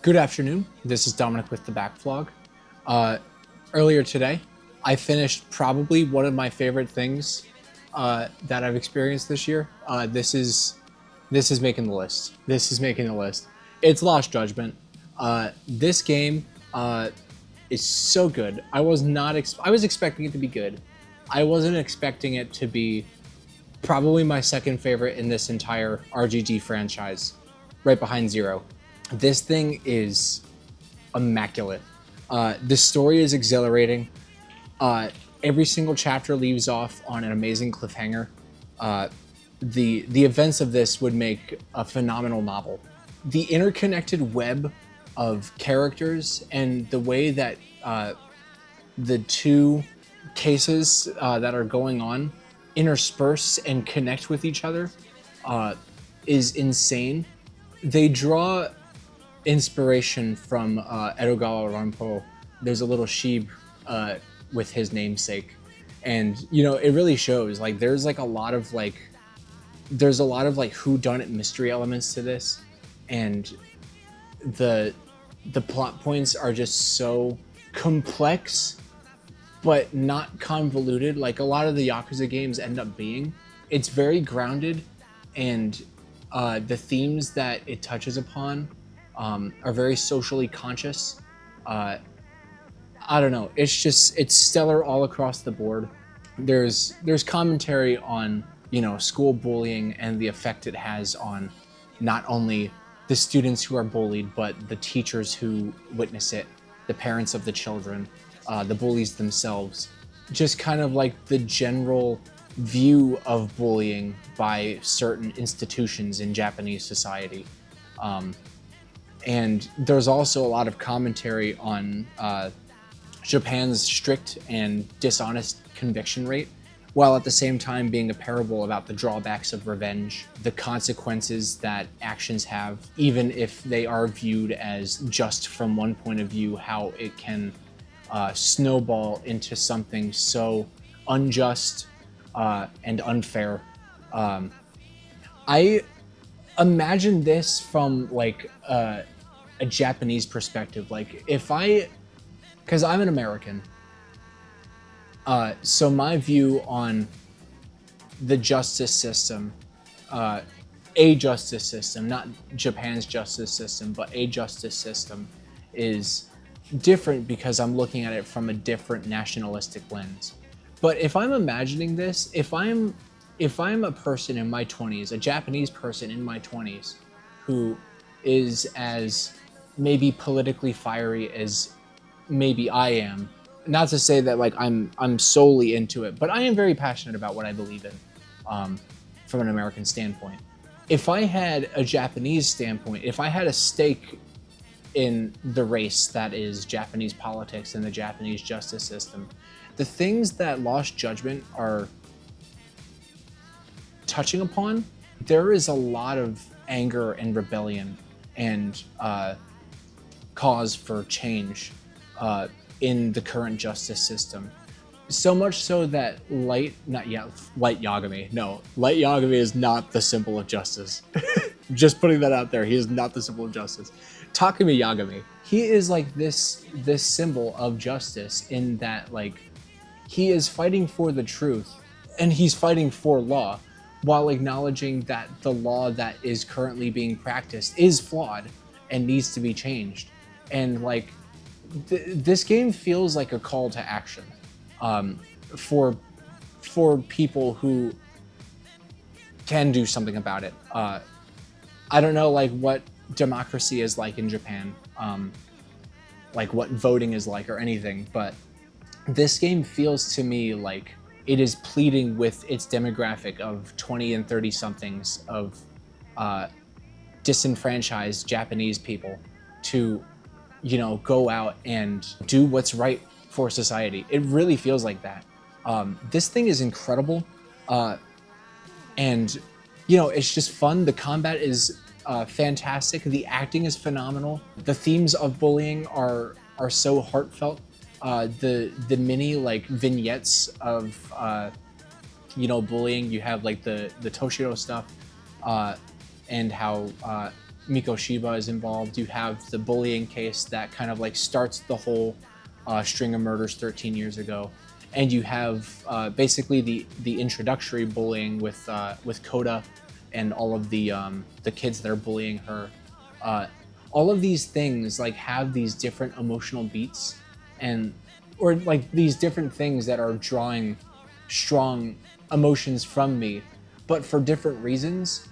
Good afternoon. This is Dominic with TheBackVlog. Earlier today, I finished probably one of my favorite things that I've experienced this year. This is making the list. This is making the list. It's Lost Judgment. This game is so good. I was not. I was expecting it to be good. I wasn't expecting it to be probably my second favorite in this entire RGG franchise, right behind Zero. This thing is immaculate. The story is exhilarating. Every single chapter leaves off on an amazing cliffhanger. The events of this would make a phenomenal novel. The interconnected web of characters and the way that the two cases that are going on intersperse and connect with each other is insane. They draw inspiration from Edogawa Rampo. There's a little sheep with his namesake, and it really shows. Like there's a lot of whodunit mystery elements to this, and the plot points are just so complex but not convoluted like a lot of the Yakuza games end up being. It's very grounded, and the themes that it touches upon are very socially conscious. I don't know. It's stellar all across the board. There's commentary on school bullying and the effect it has on not only the students who are bullied, but the teachers who witness it, the parents of the children, the bullies themselves. Just kind of like the general view of bullying by certain institutions in Japanese society. And there's also a lot of commentary on Japan's strict and dishonest conviction rate, while at the same time being a parable about the drawbacks of revenge, the consequences that actions have, even if they are viewed as just from one point of view, how it can snowball into something so unjust and unfair. I imagine this from a Japanese perspective. Because I'm an American, so my view on the justice system, a justice system, not Japan's justice system, but a justice system, is different because I'm looking at it from a different nationalistic lens. But if I'm imagining this, if I'm a person in my 20s, a Japanese person in my 20s, who is as maybe politically fiery as maybe I am, not to say that I'm solely into it, but I am very passionate about what I believe in from an American standpoint. If I had a Japanese standpoint, if I had a stake in the race that is Japanese politics and the Japanese justice system, the things that Lost Judgment are touching upon, there is a lot of anger and rebellion and cause for change in the current justice system. So much so that Light Yagami. No, Light Yagami is not the symbol of justice. Just putting that out there, he is not the symbol of justice. Takumi Yagami, he is this symbol of justice in that he is fighting for the truth and he's fighting for law, while acknowledging that the law that is currently being practiced is flawed and needs to be changed. And this game feels like a call to action for people who can do something about it. I don't know what democracy is like in Japan, what voting is like or anything, but this game feels to me like it is pleading with its demographic of 20 and 30 somethings of disenfranchised Japanese people to, go out and do what's right for society. It really feels like that. This thing is incredible. And, it's just fun. The combat is fantastic. The acting is phenomenal. The themes of bullying are so heartfelt. The mini vignettes of bullying. You have the Toshiro stuff, and how Mikoshiba is involved. You have the bullying case that kind of like starts the whole string of murders 13 years ago, and you have basically the introductory bullying with Coda and all of the kids that are bullying her. All of these things like have these different emotional beats, and or like these different things that are drawing strong emotions from me, but for different reasons.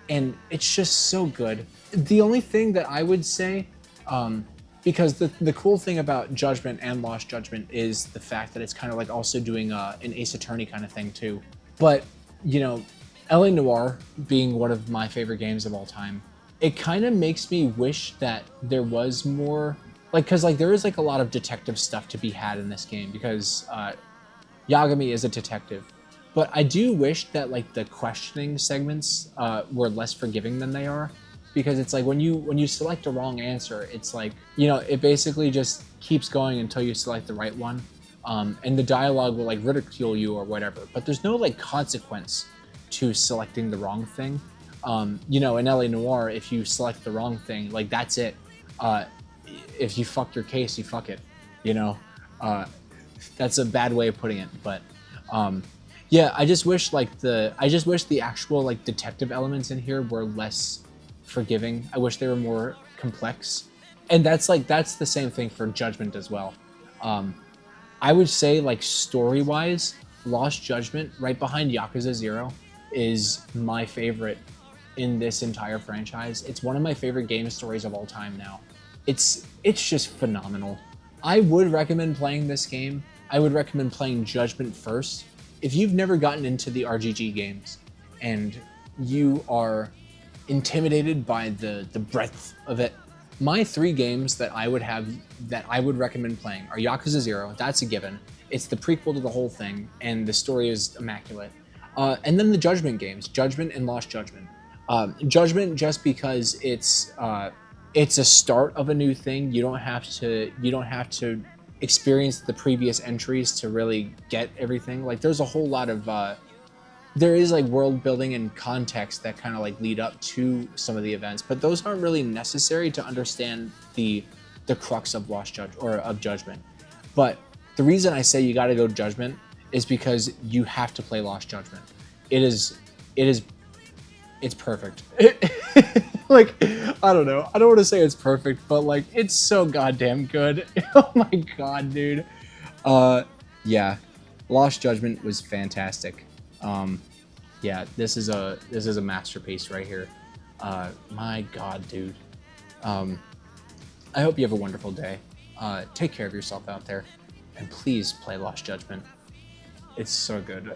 And it's just so good. The only thing that I would say, because the cool thing about Judgment and Lost Judgment is the fact that it's kind of like also doing an Ace Attorney kind of thing too. But, you know, LA Noire being one of my favorite games of all time, it kind of makes me wish that there was more, like, because like there is like a lot of detective stuff to be had in this game, because Yagami is a detective. But I do wish that like the questioning segments were less forgiving than they are, because it's like when you select a wrong answer, it's like, you know, it basically just keeps going until you select the right one, and the dialogue will like ridicule you or whatever. But there's no like consequence to selecting the wrong thing. You know, in LA Noire, if you select the wrong thing, like that's it. If you fuck your case, you fuck it. You know, that's a bad way of putting it, but. Yeah, I just wish the actual like detective elements in here were less forgiving. I wish they were more complex, and that's the same thing for Judgment as well. I would say like story-wise, Lost Judgment, right behind Yakuza 0, is my favorite in this entire franchise. It's one of my favorite game stories of all time now. It's just phenomenal. I would recommend playing this game. I would recommend playing Judgment first. If you've never gotten into the RGG games and you are intimidated by the breadth of it, my 3 games that I would recommend playing are Yakuza 0, that's a given. It's the prequel to the whole thing, and the story is immaculate. And then the Judgment games, Judgment and Lost Judgment. Judgment just because it's a start of a new thing. You don't have to experience the previous entries to really get everything. Like there's a whole lot of there is like world building and context that kind of like lead up to some of the events, but those aren't really necessary to understand the crux of of Judgment. But the reason I say you got to go Judgment is because you have to play Lost Judgment. It's perfect. Like, I don't know. I don't want to say it's perfect, but like, it's so goddamn good. Oh my god, dude. Yeah, Lost Judgment was fantastic. Yeah, this is a masterpiece right here. My god, dude. I hope you have a wonderful day. Take care of yourself out there, and please play Lost Judgment. It's so good.